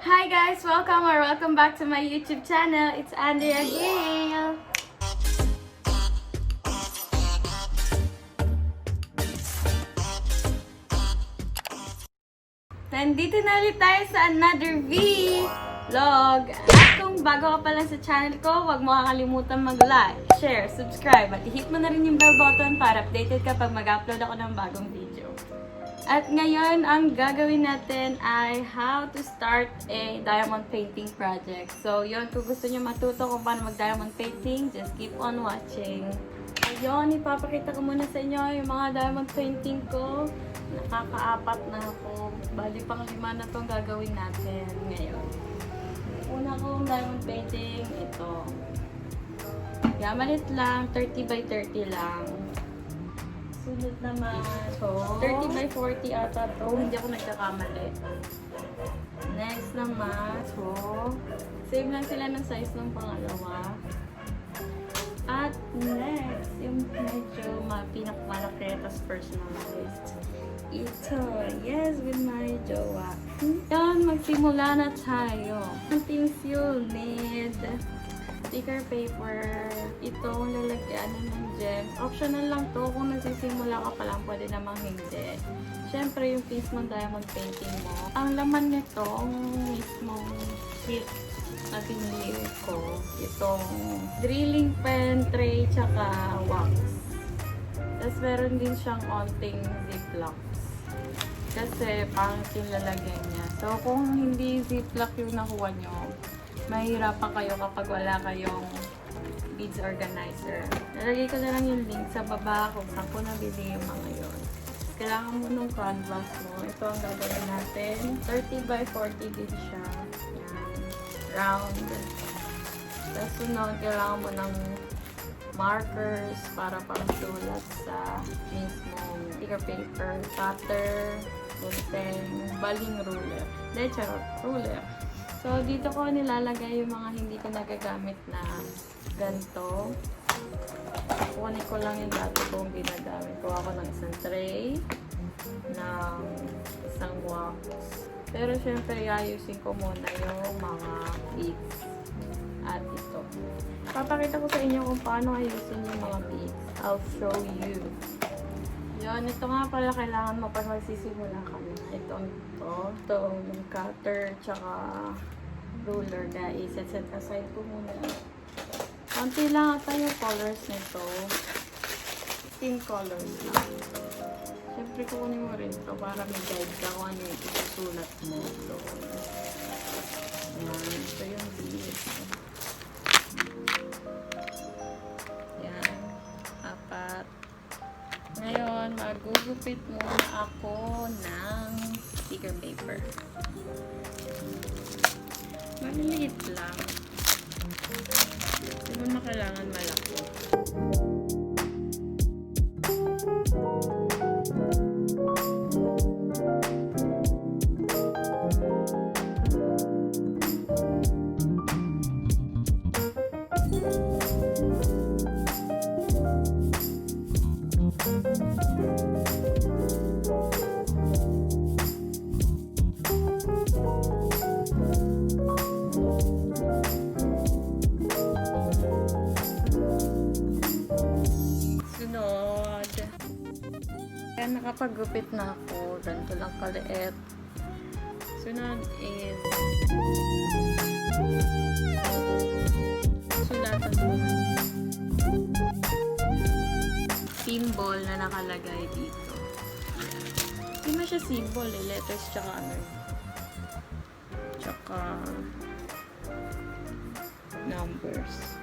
Hi guys! Welcome back to my YouTube channel. It's Andrhea again. Nandito na ulit tayo sa another vlog. At kung bago ka pa lang sa channel ko, huwag mo kakalimutan mag-like, share, subscribe, at i-hit mo na rin yung bell button para updated kapag mag-upload ako ng bagong video. At ngayon, ang gagawin natin ay how to start a diamond painting project. So, yun, kung gusto nyo matuto kung paano mag-diamond painting, just keep on watching. Ayun, ipapakita ko muna sa inyo yung mga diamond painting ko. Nakaka-apat na ako. Bali, pang-5 na itong gagawin natin ngayon. Una kong diamond painting, ito. Kaya malit lang, 30 by 30 lang. Sunod naman, so 30 by 40 ata to. Hindi ako nagkakamali. Next naman, so same lang sila ng size ng pangalawa. At next, yung medyo pinakamalaki, tas personalized. Ito, yes, with my jowa. Yan, magsimula na tayo. Ang things you'll need: sticker paper, itong lalagyan ng gems. Optional lang to, kung nagsisimula ka pa lang, pwede namang hindi. Syempre, yung piece ng diamond painting mo. Ang laman nito, ang mismong kit na pinili ko, itong drilling pen, tray, tsaka wax. Tapos meron din siyang onting ziplocs. Kasi pangit yung lalagyan niya. So, kung hindi ziplock yung nakuha nyo, mahirapan kayo kapag wala kayong beads organizer. Nalagay ko na lang yung link sa baba kung saan ko nabili yung mga yun. Kailangan mo nung canvas mo. Ito ang gagawin natin. 30 by 40 din siya. Yan. Round. Tapos sunod, kailangan mo ng markers para pang-sulat sa mismong sticker paper, cutter, bunteng, baling ruler. Dahil charot, ruler. So, dito ko nilalagay yung mga hindi ko nagagamit na ganito. Kukunin ko lang yung dati kong ginagamit. Kuha ko ng isang tray, ng isang wax. Pero syempre, ayusin ko muna yung mga beads. At ito. Papakita ko sa inyo kung paano ayusin yung mga beads. I'll show you. Yun, ito nga pala kailangan mo pag magsisimula ka na. Itong cutter, tsaka ruler na i-set aside ko muna. Konti lang ata yung colors nito. 15 colors lang. Siyempre kukunin mo rin ito para may guide ka kung ano yung isusulat mo. So, yan. Ito yung beads. Yan. 4. Ngayon, magugupit muna ako ng sticker paper. Maliliit lang. Hindi mo na kailangan malaki. Kaya nakapagupit na ako. Ganito lang kaliit. Sunod is sulatan mo symbol na nakalagay dito. Hindi mo siya symbol eh. Letters tsaka ano. Tsaka numbers.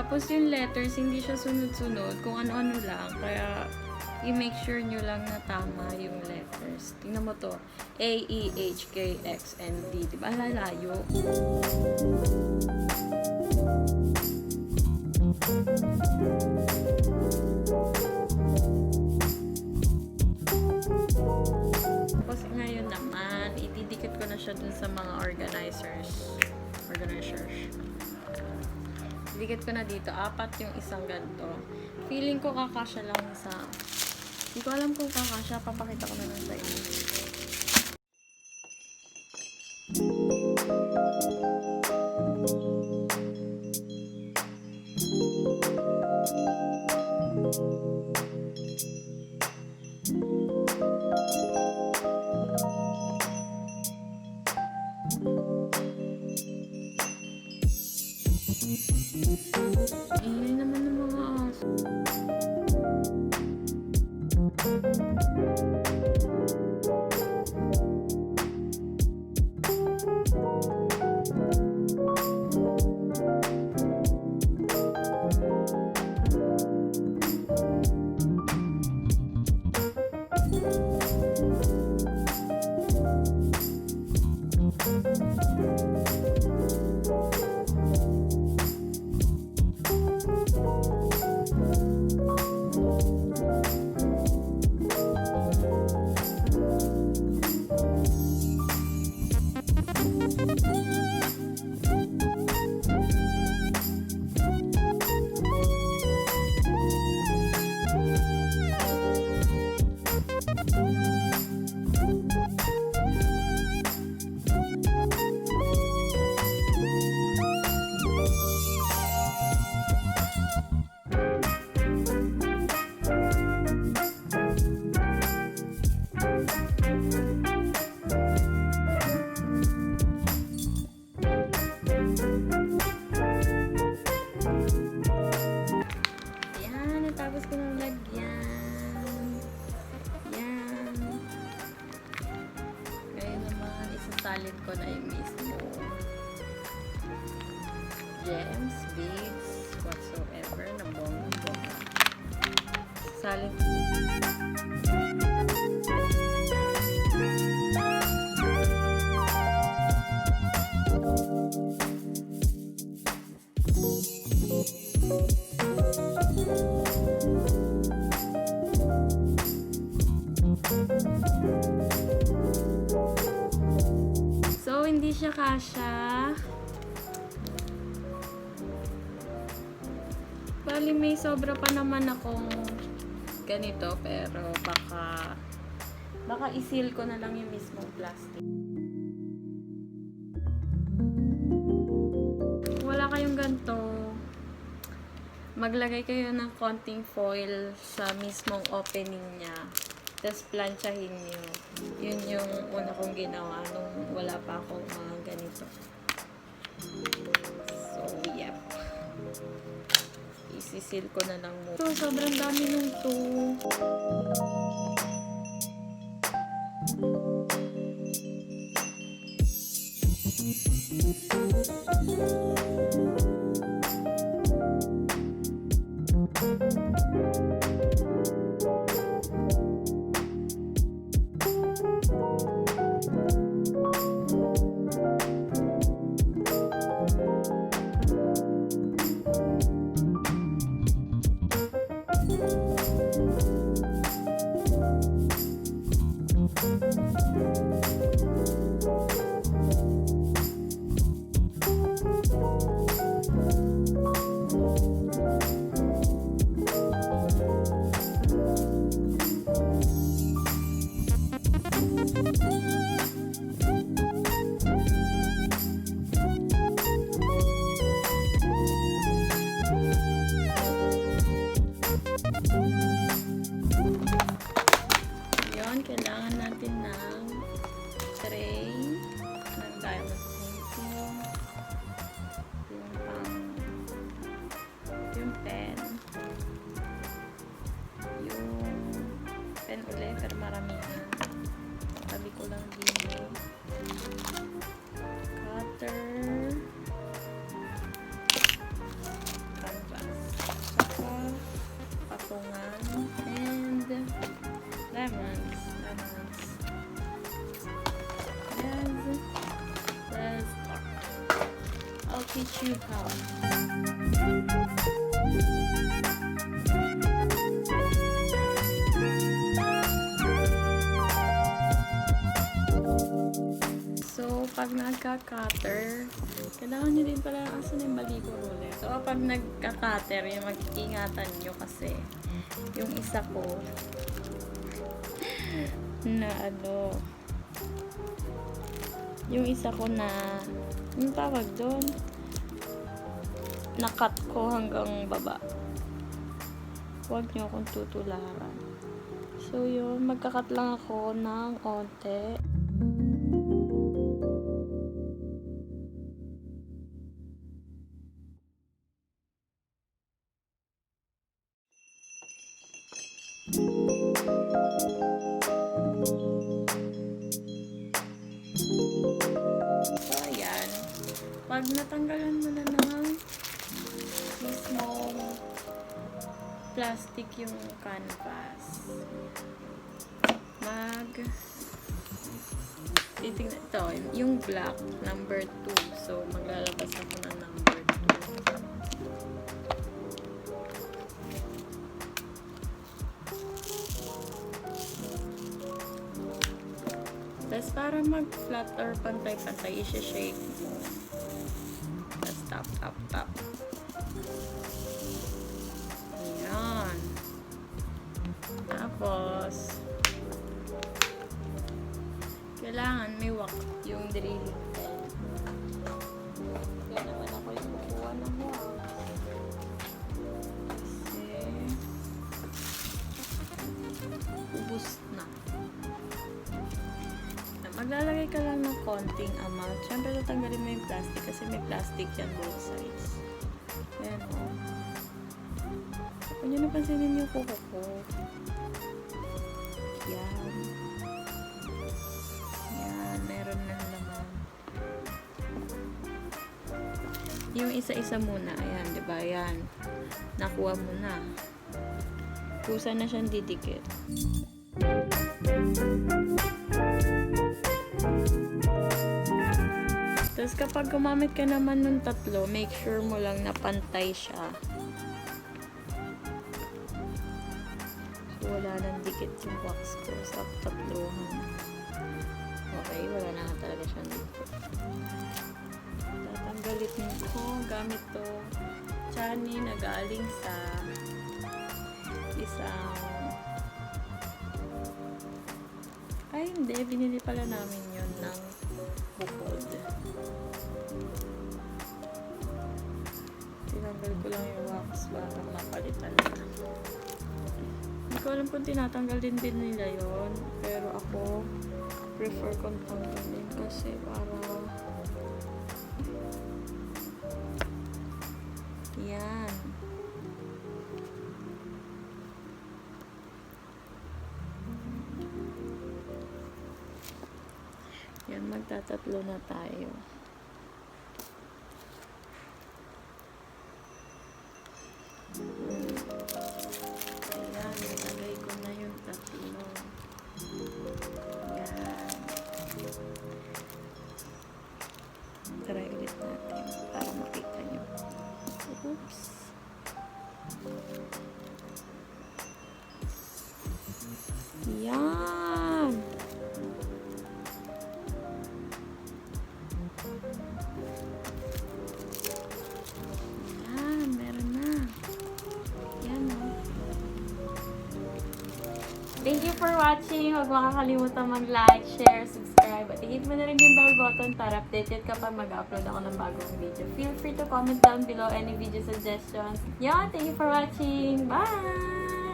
Tapos yung letters, hindi siya sunod-sunod, kung ano-ano lang. Kaya i-make sure nyo lang na tama yung letters. Tingnan mo to. A, E, H, K, X, and D. Diba? Lalayo. Tapos ngayon naman, itidikit ko na siya dun sa mga organizers. Dikit ko na dito. 4 yung isang ganito. Feeling ko kakasya lang sa... Hindi ko alam kung kakasya. Papakita ko na lang sa inyo. Ingay naman ng mga aso. Salin ko na yung mismo gems, beads, whatsoever na bongga. Salin ko. Hindi siya kasya. Bali, may sobra pa naman akong ganito, pero baka isil ko na lang yung mismong plastic. Kung wala kayong ganito, maglagay kayo ng konting foil sa mismong opening niya. Tapos planchahin nyo. Yun yung una kong ginawa nung wala pa akong mga ganito. So, yep. Isisil ko na lang mo. So, sobrang dami nung to. teach you how. So, pag nagka-cutter, kailangan nyo din pala, asan yung mali ko ulit? So, pag nagka-cutter, yung mag-iingatan nyo kasi yung isa ko na yung isa ko na yung tawag doon, nakat ko hanggang baba. Huwag nyo akong tutularan. So, yun, magkakat lang ako ng onte. So, ayan. Pag natanggalan mo na ng mismong plastic yung canvas, titignan ito, yung black, number 2. So, maglalabas ako ng number 2. Tapos, para mag-flat or pantay-pantay, isi-shake mo. Tapos, tap. Ayan. Tapos, kailangan may wax yung drilling pen. Kaya naman ako yung kukuha ng wax. Kasi, ubus na. Maglalagay ka lang ng konting amount. Siyempre, tatanggalin mo yung plastic kasi may plastic yan both sides. Ayan, o. Kung nyo napansinin yung kuko ko. Yan. Yan, meron ng laman. Yung isa-isa muna. Ayan, diba? Ayan. Nakuha mo na. Kusa na siyang didikit. Tapos kapag gumamit ka naman ng tatlo, make sure mo lang na pantay siya. So, wala nang dikit yung wax ko sa tatlohan. Okay, wala na talaga siya dikit. Tatanggalit ko gamit to chani na galing sa isang hindi, binili pala namin yun ng bukod. Tinanggal ko lang yung wax para mapalitan na. Hindi ko alam kung tinatanggal din nila yun, pero ako prefer kong tanggalin kasi para yan. Yan, magtatatlo na tayo. Ayan, nilagay ko na yung tatlo. Yan. Try ulit natin para makita nyo. Oops. Yan. Yan, meron na. Yan, oh. Thank you for watching. Huwag makakalimutan mag-like, share, subscribe, at i-hit mo na rin yung bell button para updated ka pa mag-upload ako ng bagong video. Feel free to comment down below any video suggestions. Yan, thank you for watching. Bye!